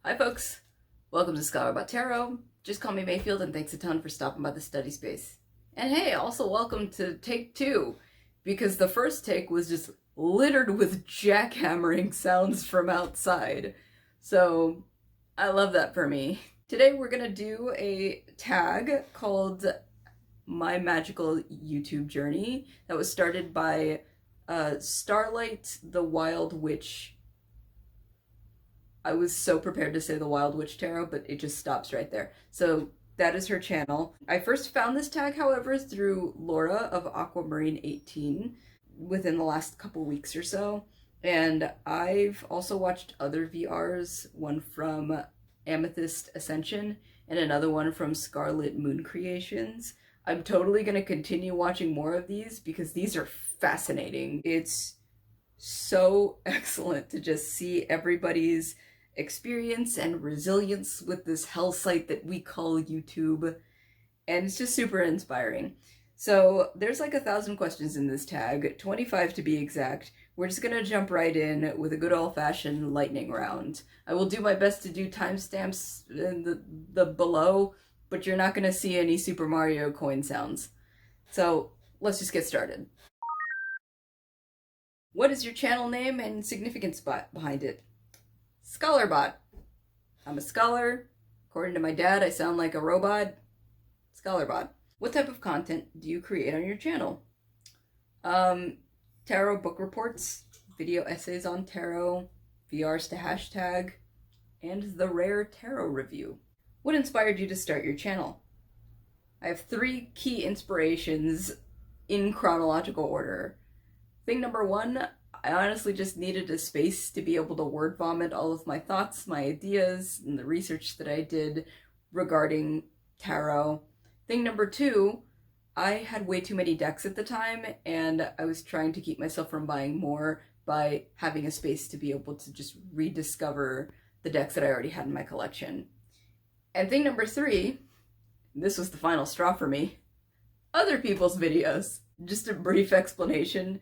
Hi folks, welcome to Scholar About Tarot. Just call me Mayfield and thanks a ton for stopping by the study space. And hey, also welcome to take 2, because the first take was just littered with jackhammering sounds from outside. So I love that for me. Today we're gonna do a tag called My Magical YouTube Journey that was started by Starlight the Wild Witch. I was so prepared to say the Wild Witch Tarot, but it just stops right there. So that is her channel. I first found this tag, however, through Laura of Aquamarine18 within the last couple weeks or so. And I've also watched other VRs, one from Amethyst Ascension and another one from Scarlet Moon Creations. I'm totally going to continue watching more of these because these are fascinating. It's so excellent to just see everybody's experience and resilience with this hell site that we call YouTube, and it's just super inspiring. So there's like 1,000 questions in this tag, 25 to be exact. We're just gonna jump right in with a good old-fashioned lightning round. I will do my best to do timestamps in the below, but you're not gonna see any Super Mario coin sounds. So let's just get started. What is your channel name and significance behind it? Scholarbot. I'm a scholar. According to my dad, I sound like a robot. Scholarbot. What type of content do you create on your channel? Tarot book reports, video essays on tarot, VRs to hashtag, and the rare tarot review. What inspired you to start your channel? I have 3 key inspirations in chronological order. Thing number 1, I honestly just needed a space to be able to word vomit all of my thoughts, my ideas, and the research that I did regarding tarot. Thing number 2, I had way too many decks at the time, and I was trying to keep myself from buying more by having a space to be able to just rediscover the decks that I already had in my collection. And thing number 3, this was the final straw for me, other people's videos. Just a brief explanation.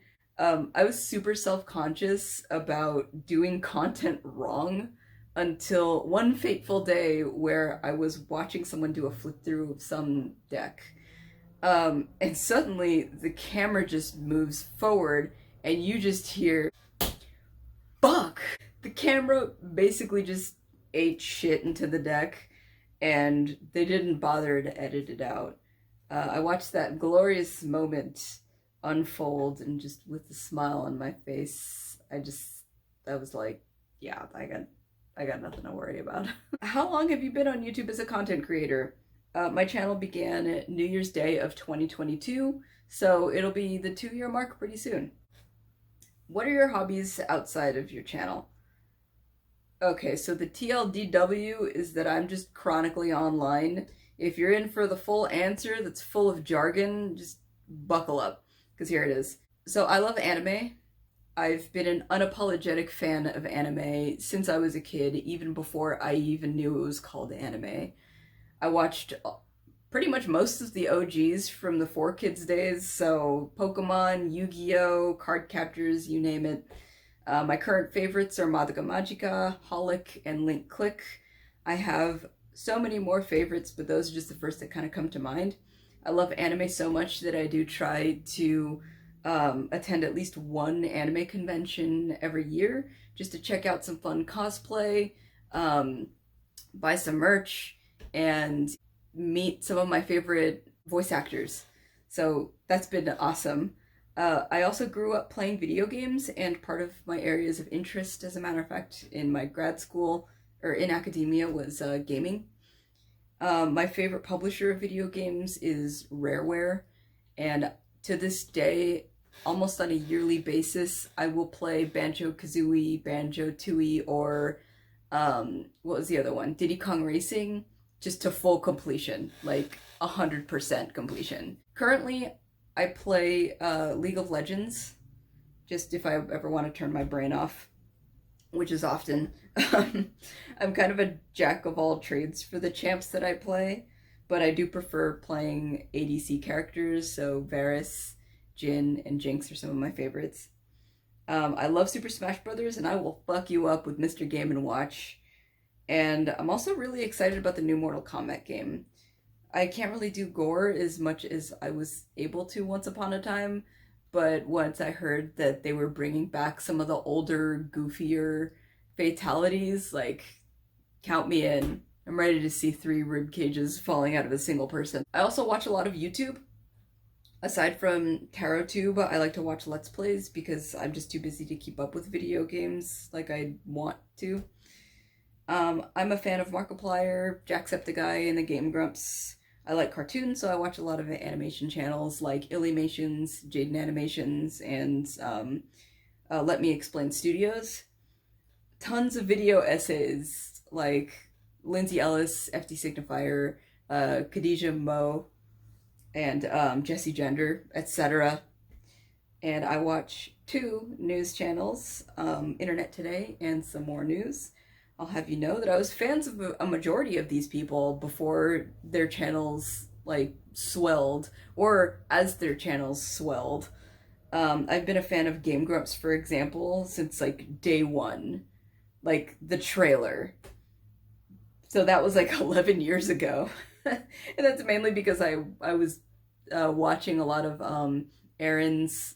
I was super self-conscious about doing content wrong until one fateful day where I was watching someone do a flip through of some deck. And suddenly the camera just moves forward and you just hear, fuck! The camera basically just ate shit into the deck and they didn't bother to edit it out. I watched that glorious moment unfold, and just with a smile on my face, I was like, yeah, I got nothing to worry about. How long have you been on YouTube as a content creator? My channel began New Year's Day of 2022, so it'll be the 2-year mark pretty soon. What are your hobbies outside of your channel? Okay, so the TLDW is that I'm just chronically online. If you're in for the full answer that's full of jargon, just buckle up, because here it is. So I love anime. I've been an unapologetic fan of anime since I was a kid, even before I even knew it was called anime. I watched pretty much most of the OGs from the 4Kids days, so Pokemon, Yu-Gi-Oh!, Card Captors, you name it. My current favorites are Madoka Magica, Holic, and Link Click. I have so many more favorites, but those are just the first that kind of come to mind. I love anime so much that I do try to attend at least one anime convention every year just to check out some fun cosplay, buy some merch, and meet some of my favorite voice actors. So that's been awesome. I also grew up playing video games, and part of my areas of interest, as a matter of fact, in my grad school or in academia was gaming. My favorite publisher of video games is Rareware, and to this day, almost on a yearly basis, I will play Banjo-Kazooie, Banjo-Tooie, or what was the other one? Diddy Kong Racing, just to full completion, like 100% completion. Currently, I play League of Legends, just if I ever want to turn my brain off, which is often. I'm kind of a jack of all trades for the champs that I play, but I do prefer playing ADC characters, so Varus, Jhin, and Jinx are some of my favorites. I love Super Smash Brothers, and I will fuck you up with Mr. Game & Watch. And I'm also really excited about the new Mortal Kombat game. I can't really do gore as much as I was able to once upon a time, but once I heard that they were bringing back some of the older, goofier fatalities, like, count me in. I'm ready to see 3 rib cages falling out of a single person. I also watch a lot of YouTube. Aside from TarotTube, I like to watch Let's Plays because I'm just too busy to keep up with video games like I want to. I'm a fan of Markiplier, Jacksepticeye, and the Game Grumps. I like cartoons, so I watch a lot of animation channels like Illumations, Jaden Animations, and Let Me Explain Studios. Tons of video essays like Lindsay Ellis, FD Signifier, Khadijah Mo, and Jesse Gender, etc. And I watch 2 news channels, Internet Today and Some More News. I'll have you know that I was fans of a majority of these people before their channels, like, swelled, or as their channels swelled. I've been a fan of Game Grumps, for example, since, like, day 1. Like, the trailer. So that was, like, 11 years ago. And that's mainly because I was watching a lot of Aaron's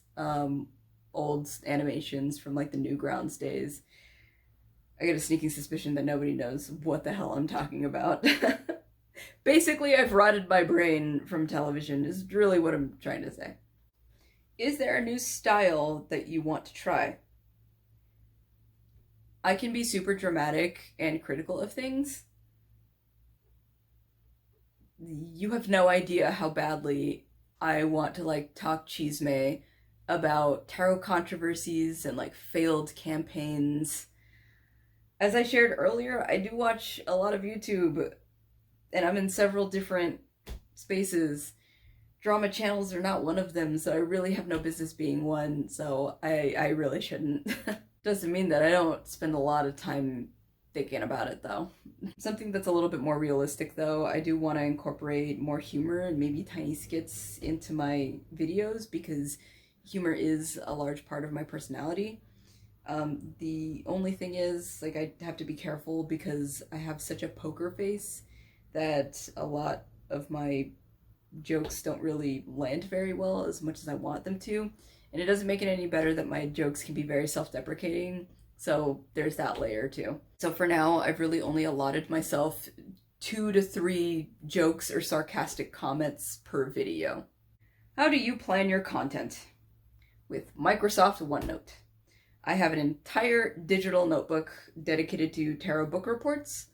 old animations from, like, the Newgrounds days. I get a sneaking suspicion that nobody knows what the hell I'm talking about. Basically, I've rotted my brain from television, is really what I'm trying to say. Is there a new style that you want to try? I can be super dramatic and critical of things. You have no idea how badly I want to, like, talk chisme about tarot controversies and, like, failed campaigns. As I shared earlier, I do watch a lot of YouTube, and I'm in several different spaces. Drama channels are not one of them, so I really have no business being one, so I really shouldn't. Doesn't mean that I don't spend a lot of time thinking about it, though. Something that's a little bit more realistic, though, I do want to incorporate more humor and maybe tiny skits into my videos, because humor is a large part of my personality. The only thing is, like, I have to be careful because I have such a poker face that a lot of my jokes don't really land very well as much as I want them to. And it doesn't make it any better that my jokes can be very self-deprecating. So there's that layer too. So for now, I've really only allotted myself 2 to 3 jokes or sarcastic comments per video. How do you plan your content? With Microsoft OneNote. I have an entire digital notebook dedicated to tarot book reports,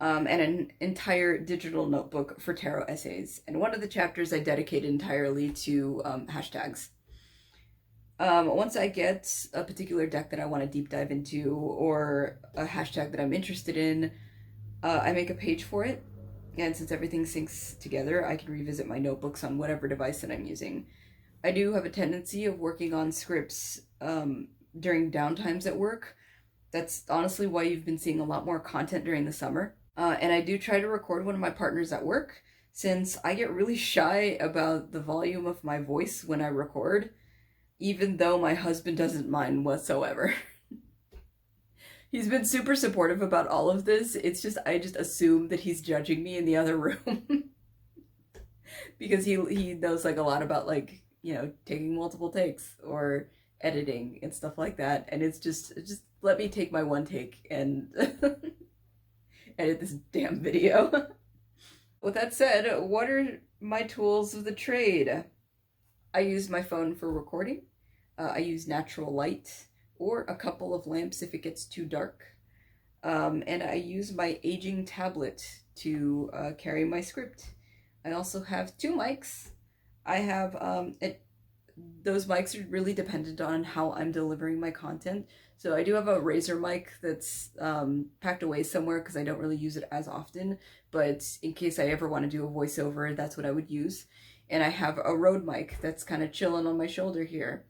and an entire digital notebook for tarot essays. And one of the chapters I dedicated entirely to hashtags. Once I get a particular deck that I want to deep dive into, or a hashtag that I'm interested in, I make a page for it. And since everything syncs together, I can revisit my notebooks on whatever device that I'm using. I do have a tendency of working on scripts during downtimes at work. That's honestly why you've been seeing a lot more content during the summer. And I do try to record one of my partners at work, since I get really shy about the volume of my voice when I record, even though my husband doesn't mind whatsoever. He's been super supportive about all of this. It's just, I just assume that he's judging me in the other room. Because he knows, like, a lot about, like, you know, taking multiple takes or editing and stuff like that, and it's just let me take my one take and edit this damn video. With that said, what are my tools of the trade? I use my phone for recording. I use natural light or a couple of lamps if it gets too dark. And I use my aging tablet to carry my script. I also have 2 mics. I have those mics are really dependent on how I'm delivering my content. So I do have a Razer mic that's packed away somewhere because I don't really use it as often, but in case I ever want to do a voiceover, that's what I would use. And I have a Rode mic that's kind of chilling on my shoulder here,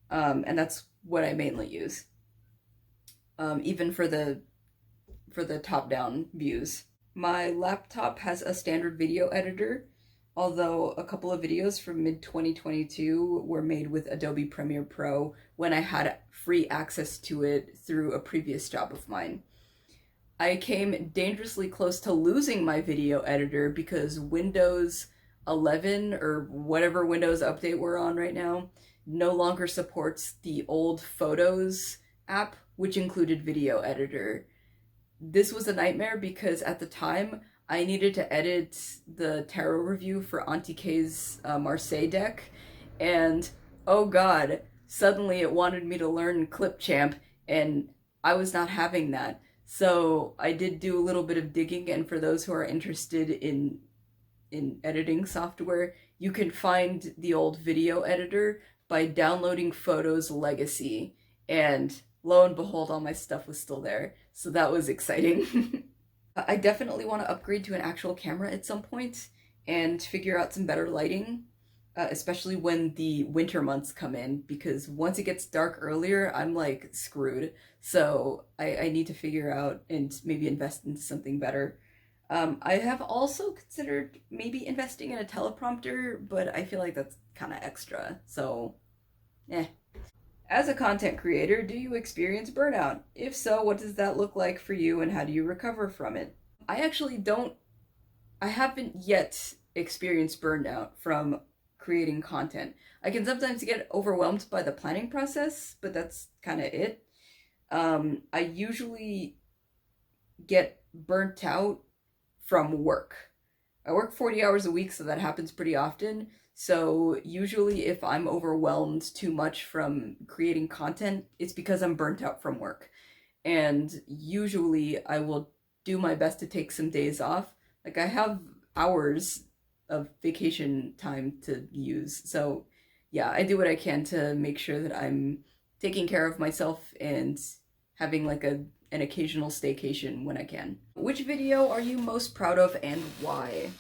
and that's what I mainly use, even for the top-down views. My laptop has a standard video editor, although a couple of videos from mid-2022 were made with Adobe Premiere Pro when I had free access to it through a previous job of mine. I came dangerously close to losing my video editor because Windows 11 or whatever Windows update we're on right now no longer supports the old Photos app, which included video editor. This was a nightmare because at the time I needed to edit the tarot review for Auntie K's Marseille deck, and oh god, suddenly it wanted me to learn Clipchamp, and I was not having that. So I did do a little bit of digging, and for those who are interested in editing software, you can find the old video editor by downloading Photos Legacy, and lo and behold, all my stuff was still there. So that was exciting. I definitely want to upgrade to an actual camera at some point and figure out some better lighting, especially when the winter months come in, because once it gets dark earlier, I'm like screwed. So I need to figure out and maybe invest into something better. I have also considered maybe investing in a teleprompter, but I feel like that's kind of extra. So, eh. As a content creator, do you experience burnout? If so, what does that look like for you and how do you recover from it? I actually don't, I haven't yet experienced burnout from creating content. I can sometimes get overwhelmed by the planning process, but that's kind of it. I usually get burnt out from work. I work 40 hours a week, so that happens pretty often. So usually if I'm overwhelmed too much from creating content, it's because I'm burnt out from work. And usually I will do my best to take some days off. Like I have hours of vacation time to use. So yeah, I do what I can to make sure that I'm taking care of myself and having like an occasional staycation when I can. Which video are you most proud of and why?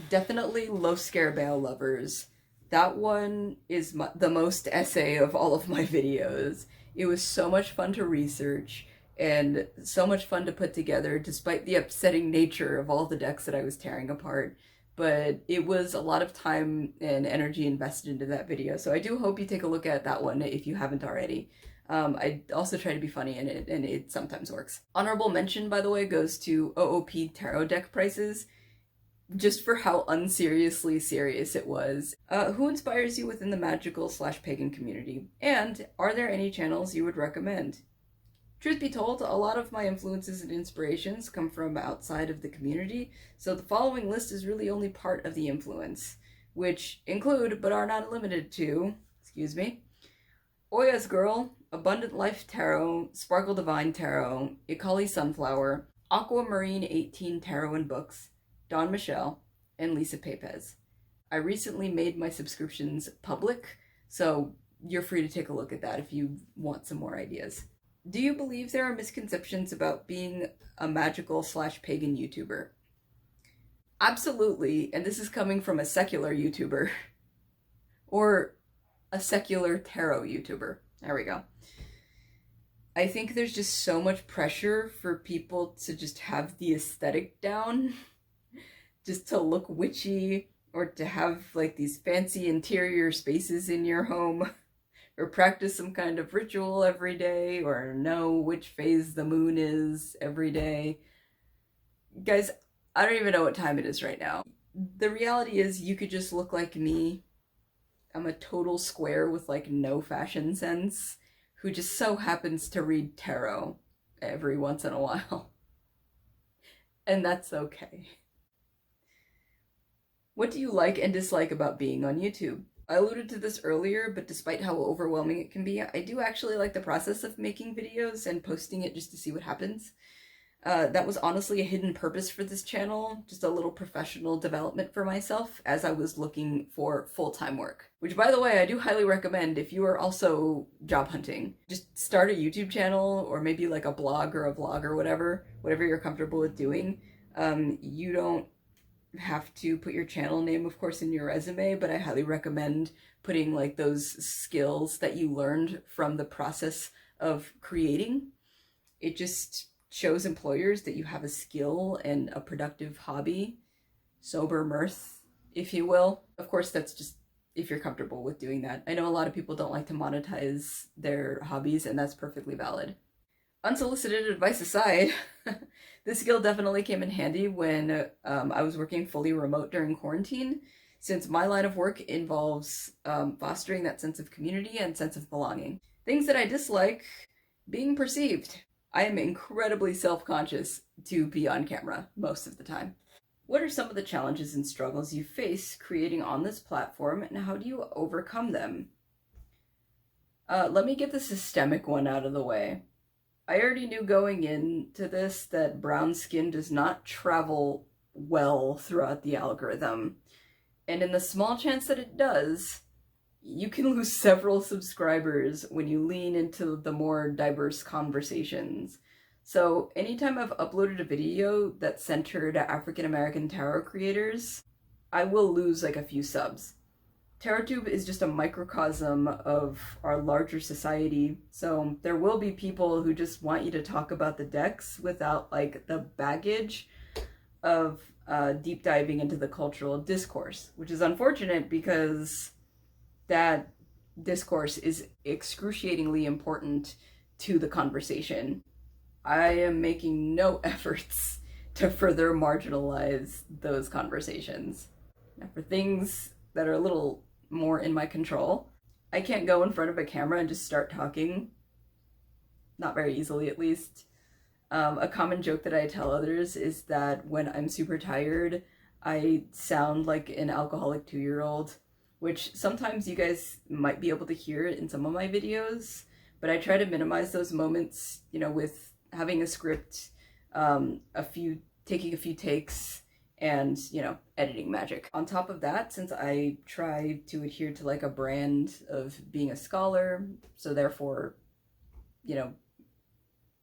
Definitely Low Scare Bale Lovers. That one is the most essay of all of my videos. It was so much fun to research and so much fun to put together despite the upsetting nature of all the decks that I was tearing apart. But it was a lot of time and energy invested into that video, so I do hope you take a look at that one if you haven't already. I also try to be funny in it, and it sometimes works. Honorable mention, by the way, goes to OOP tarot deck prices, just for how unseriously serious it was. Who inspires you within the magical/pagan community? And are there any channels you would recommend? Truth be told, a lot of my influences and inspirations come from outside of the community, so the following list is really only part of the influence, which include, but are not limited to, excuse me, Oya's Girl, Abundant Life Tarot, Sparkle Divine Tarot, Ikali Sunflower, Aquamarine 18 Tarot and Books, Dawn Michelle, and Lisa Pepez. I recently made my subscriptions public, so you're free to take a look at that if you want some more ideas. Do you believe there are misconceptions about being a magical/pagan YouTuber? Absolutely, and this is coming from a secular YouTuber. Or a secular tarot YouTuber. There we go. I think there's just so much pressure for people to just have the aesthetic down, just to look witchy, or to have like these fancy interior spaces in your home, or practice some kind of ritual every day, or know which phase the moon is every day. Guys, I don't even know what time it is right now. The reality is you could just look like me. I'm a total square with like no fashion sense who just so happens to read tarot every once in a while. And that's okay. What do you like and dislike about being on YouTube? I alluded to this earlier, but despite how overwhelming it can be, I do actually like the process of making videos and posting it just to see what happens. That was honestly a hidden purpose for this channel, just a little professional development for myself as I was looking for full-time work. Which, by the way, I do highly recommend if you are also job hunting. Just start a YouTube channel, or maybe like a blog or a vlog or whatever you're comfortable with doing. You don't have to put your channel name, of course, in your resume, but I highly recommend putting like those skills that you learned from the process of creating. It just shows employers that you have a skill and a productive hobby, sober mirth, if you will. Of course, that's just if you're comfortable with doing that. I know a lot of people don't like to monetize their hobbies, and that's perfectly valid. Unsolicited advice aside, this skill definitely came in handy when I was working fully remote during quarantine, since my line of work involves fostering that sense of community and sense of belonging. Things that I dislike: being perceived. I am incredibly self-conscious to be on camera most of the time. What are some of the challenges and struggles you face creating on this platform, and how do you overcome them? Let me get the systemic one out of the way. I already knew going into this that brown skin does not travel well throughout the algorithm. And in the small chance that it does, you can lose several subscribers when you lean into the more diverse conversations. So anytime I've uploaded a video that's centered African American tarot creators, I will lose like a few subs. TarotTube is just a microcosm of our larger society, so there will be people who just want you to talk about the decks without like the baggage of deep diving into the cultural discourse, which is unfortunate because that discourse is excruciatingly important to the conversation. I am making no efforts to further marginalize those conversations. Now, for things that are a little more in my control, I can't go in front of a camera and just start talking. Not very easily, at least. A common joke that I tell others is that when I'm super tired, I sound like an alcoholic 2-year-old, which sometimes you guys might be able to hear in some of my videos, but I try to minimize those moments, you know, with having a script, taking a few takes, and, you know, editing magic. On top of that, since I try to adhere to like a brand of being a scholar, so therefore, you know,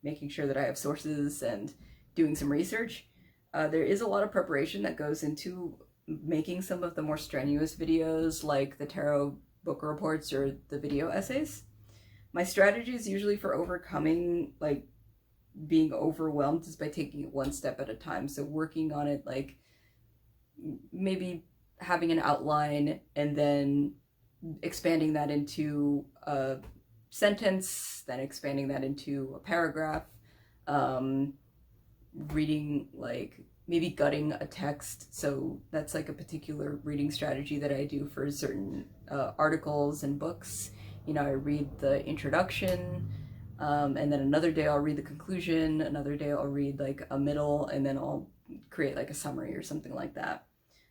making sure that I have sources and doing some research, there is a lot of preparation that goes into making some of the more strenuous videos like the tarot book reports or the video essays. My strategies usually for overcoming like being overwhelmed is by taking it one step at a time. So working on it, like maybe having an outline and then expanding that into a sentence, then expanding that into a paragraph, reading, like maybe gutting a text. So that's like a particular reading strategy that I do for certain articles and books. You know, I read the introduction, and then another day I'll read the conclusion, another day I'll read like a middle, and then I'll create like a summary or something like that.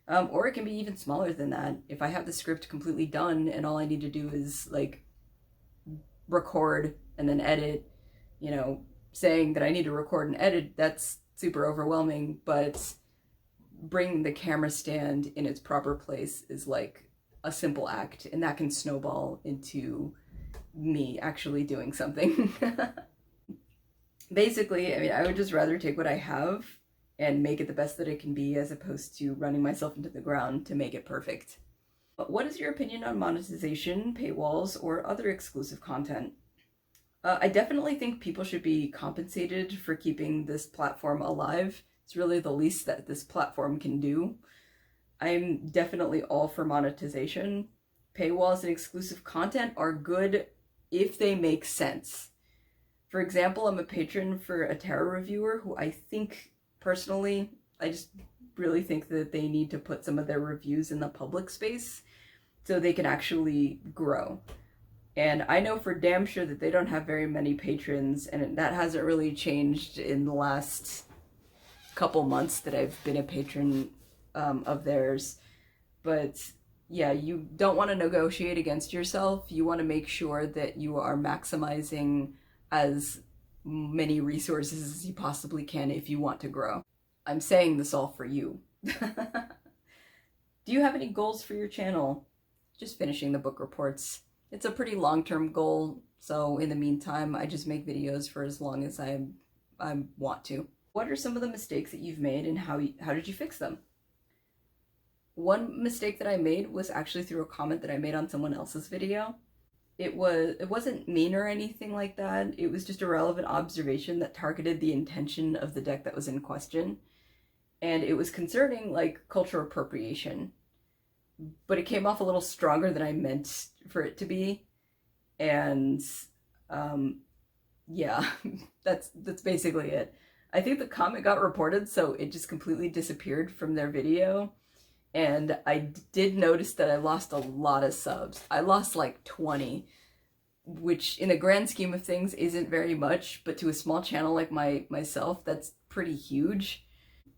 Or it can be even smaller than that. If I have the script completely done and all I need to do is like record and then edit, you know, saying that I need to record and edit, that's super overwhelming, but bringing the camera stand in its proper place is like a simple act, and that can snowball into me actually doing something. Basically, I mean, I would just rather take what I have and make it the best that it can be as opposed to running myself into the ground to make it perfect. But what is your opinion on monetization, paywalls, or other exclusive content? I definitely think people should be compensated for keeping this platform alive. It's really the least that this platform can do. I'm definitely all for monetization. Paywalls and exclusive content are good if they make sense. For example, I'm a patron for a tarot reviewer who I think, personally, I just really think that they need to put some of their reviews in the public space so they can actually grow. And I know for damn sure that they don't have very many patrons, and that hasn't really changed in the last couple months that I've been a patron of theirs. But yeah, you don't want to negotiate against yourself. You want to make sure that you are maximizing as many resources as you possibly can if you want to grow. I'm saying this all for you. Do you have any goals for your channel? Just finishing the book reports. It's a pretty long-term goal, so in the meantime, I just make videos for as long as I want to. What are some of the mistakes that you've made, and how did you fix them? One mistake that I made was actually through a comment that I made on someone else's video. It wasn't mean or anything like that. It was just a relevant observation that targeted the intention of the deck that was in question. And it was concerning like cultural appropriation. But it came off a little stronger than I meant for it to be. And yeah, that's basically it. I think the comment got reported, so it just completely disappeared from their video. And I did notice that I lost a lot of subs. I lost like 20, which in the grand scheme of things isn't very much, but to a small channel like myself, that's pretty huge.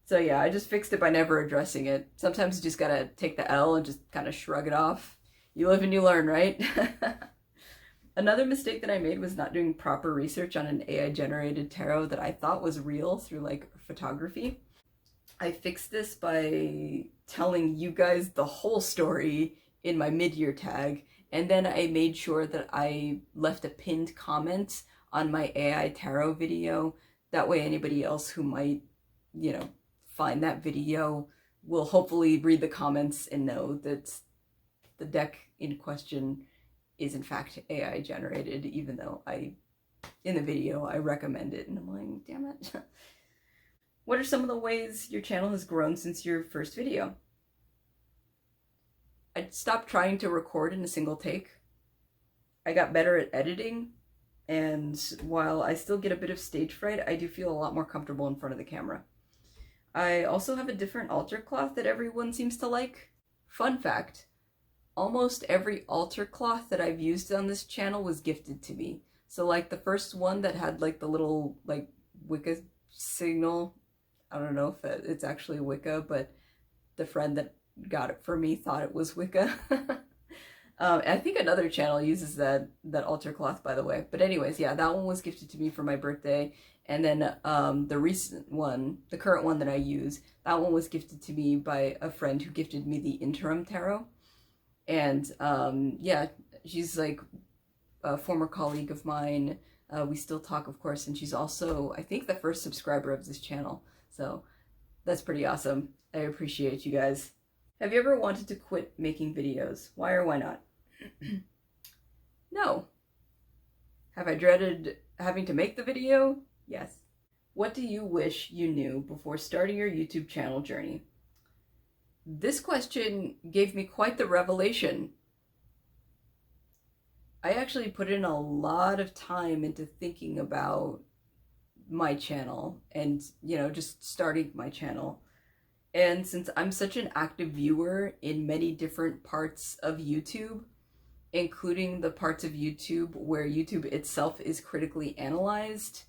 So yeah, I just fixed it by never addressing it. Sometimes you just gotta take the L and just kind of shrug it off. You live and you learn, right? Another mistake that I made was not doing proper research on an AI generated tarot that I thought was real through like photography. I fixed this by telling you guys the whole story in my mid-year tag, and then I made sure that I left a pinned comment on my AI tarot video. That way anybody else who might, find that video will hopefully read the comments and know that the deck in question is in fact AI generated, even though in the video, I recommend it, and I'm like, damn it. What are some of the ways your channel has grown since your first video? I stopped trying to record in a single take. I got better at editing, and while I still get a bit of stage fright, I do feel a lot more comfortable in front of the camera. I also have a different altar cloth that everyone seems to like. Fun fact, almost every altar cloth that I've used on this channel was gifted to me. So like the first one that had like the little like Wicca signal, I don't know if it's actually Wicca, but the friend that got it for me thought it was Wicca. I think another channel uses that altar cloth, by the way. But anyways, yeah, that one was gifted to me for my birthday. And then the recent one, the current one that I use, that one was gifted to me by a friend who gifted me the interim tarot. And yeah, she's like a former colleague of mine. We still talk, of course, and she's also, I think, the first subscriber of this channel. So that's pretty awesome. I appreciate you guys. Have you ever wanted to quit making videos? Why or why not? No. Have I dreaded having to make the video? Yes. What do you wish you knew before starting your YouTube channel journey? This question gave me quite the revelation. I actually put in a lot of time into thinking about my channel and, just starting my channel. And since I'm such an active viewer in many different parts of YouTube, including the parts of YouTube where YouTube itself is critically analyzed,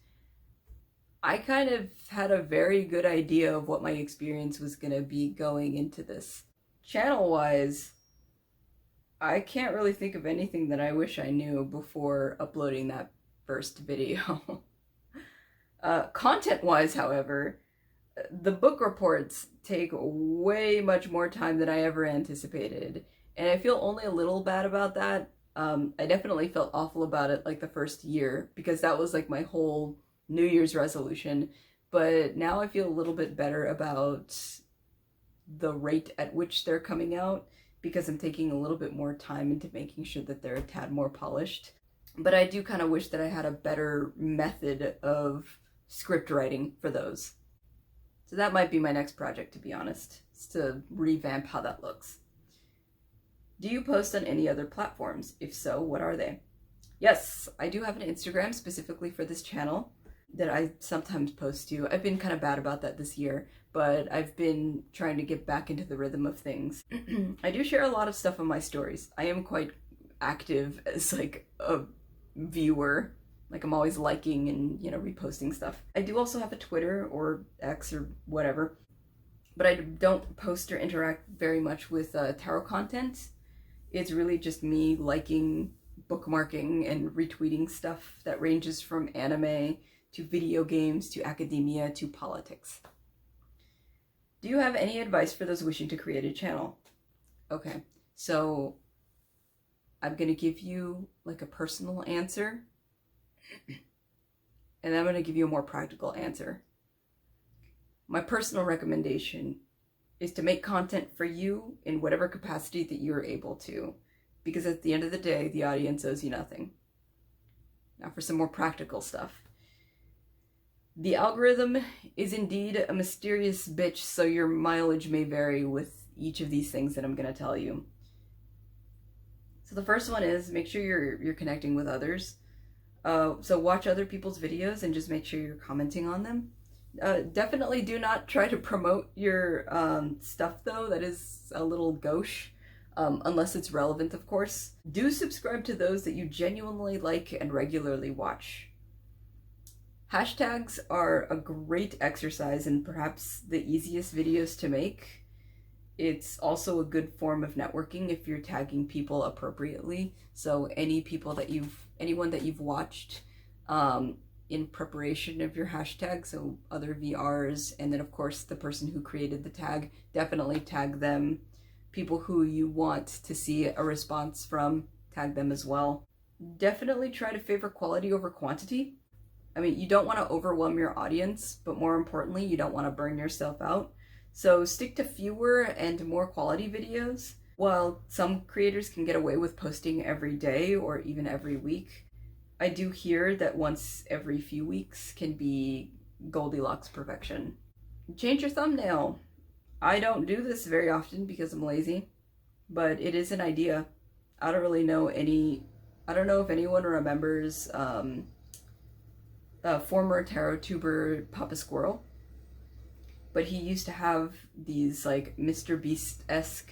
I kind of had a very good idea of what my experience was going to be going into this. Channel-wise, I can't really think of anything that I wish I knew before uploading that first video. Content-wise, however, the book reports take way much more time than I ever anticipated, and I feel only a little bad about that. I definitely felt awful about it like the first year, because that was like my whole New Year's resolution, but now I feel a little bit better about the rate at which they're coming out, because I'm taking a little bit more time into making sure that they're a tad more polished. But I do kind of wish that I had a better method of script writing for those. So that might be my next project, to be honest, is to revamp how that looks. Do you post on any other platforms? If so, what are they? Yes, I do have an Instagram specifically for this channel that I sometimes post to. I've been kind of bad about that this year, but I've been trying to get back into the rhythm of things. I do share a lot of stuff on my stories. I am quite active as like a viewer. Like I'm always liking and, reposting stuff. I do also have a Twitter or X or whatever, but I don't post or interact very much with tarot content. It's really just me liking, bookmarking, and retweeting stuff that ranges from anime to video games to academia to politics. Do you have any advice for those wishing to create a channel? Okay, so I'm gonna give you like a personal answer, and I'm gonna give you a more practical answer. My personal recommendation is to make content for you in whatever capacity that you're able to, because at the end of the day, the audience owes you nothing. Now for some more practical stuff. The algorithm is indeed a mysterious bitch, so your mileage may vary with each of these things that I'm going to tell you. So the first one is make sure you're connecting with others. So watch other people's videos and just make sure you're commenting on them. Definitely do not try to promote your stuff though. That is a little gauche, unless it's relevant, of course. Do subscribe to those that you genuinely like and regularly watch. Hashtags are a great exercise and perhaps the easiest videos to make. It's also a good form of networking if you're tagging people appropriately. So anyone that you've watched in preparation of your hashtag, so other VRs, and then of course the person who created the tag, definitely tag them. People who you want to see a response from, tag them as well. Definitely try to favor quality over quantity. I mean, you don't want to overwhelm your audience, but more importantly, you don't want to burn yourself out. So stick to fewer and more quality videos. While some creators can get away with posting every day or even every week, I do hear that once every few weeks can be Goldilocks perfection. Change your thumbnail. I don't do this very often because I'm lazy, but it is an idea. I don't know if anyone remembers former tarot tuber Papa Squirrel, but he used to have these like Mr. Beast-esque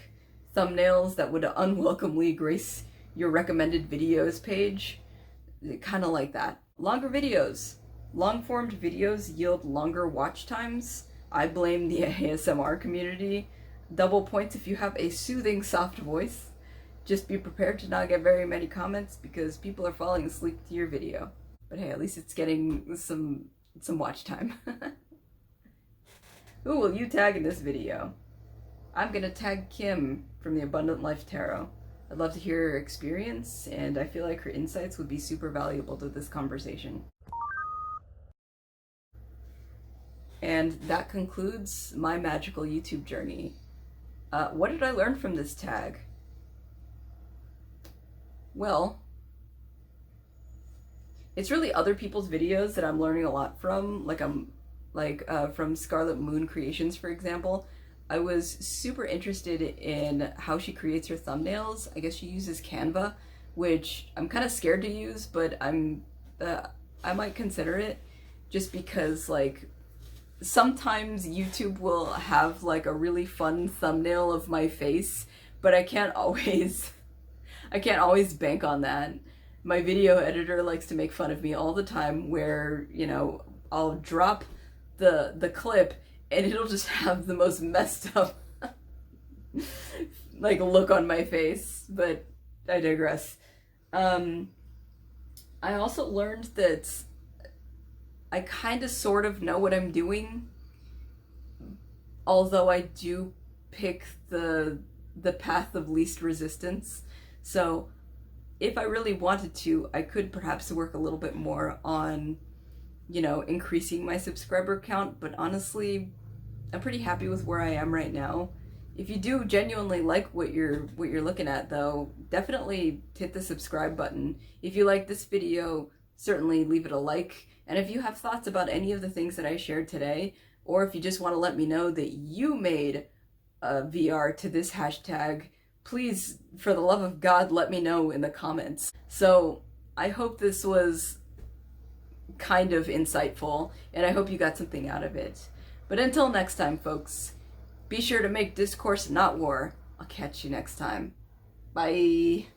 thumbnails that would unwelcomely grace your recommended videos page. Kind of like that. Longer videos. Long-formed videos yield longer watch times. I blame the ASMR community. Double points if you have a soothing, soft voice. Just be prepared to not get very many comments because people are falling asleep to your video. But hey, at least it's getting some watch time. Who will you tag in this video? I'm gonna tag Kim from the Abundant Life Tarot. I'd love to hear her experience, and I feel like her insights would be super valuable to this conversation. And that concludes my magical YouTube journey. What did I learn from this tag? Well, it's really other people's videos that I'm learning a lot from, from Scarlet Moon Creations, for example. I was super interested in how she creates her thumbnails. I guess she uses Canva, which I'm kind of scared to use, but I might consider it just because like sometimes YouTube will have like a really fun thumbnail of my face, but I can't always bank on that. My video editor likes to make fun of me all the time where, you know, I'll drop the clip and it'll just have the most messed up like look on my face, but I digress. I also learned that I kind of sort of know what I'm doing, although I do pick the path of least resistance. So if I really wanted to, I could perhaps work a little bit more on, you know, increasing my subscriber count, but honestly, I'm pretty happy with where I am right now. If you do genuinely like what you're looking at though, definitely hit the subscribe button. If you like this video, certainly leave it a like. And if you have thoughts about any of the things that I shared today, or if you just want to let me know that you made a VR to this hashtag, please, for the love of God, let me know in the comments. So I hope this was kind of insightful, and I hope you got something out of it. But until next time, folks, be sure to make discourse not war. I'll catch you next time. Bye.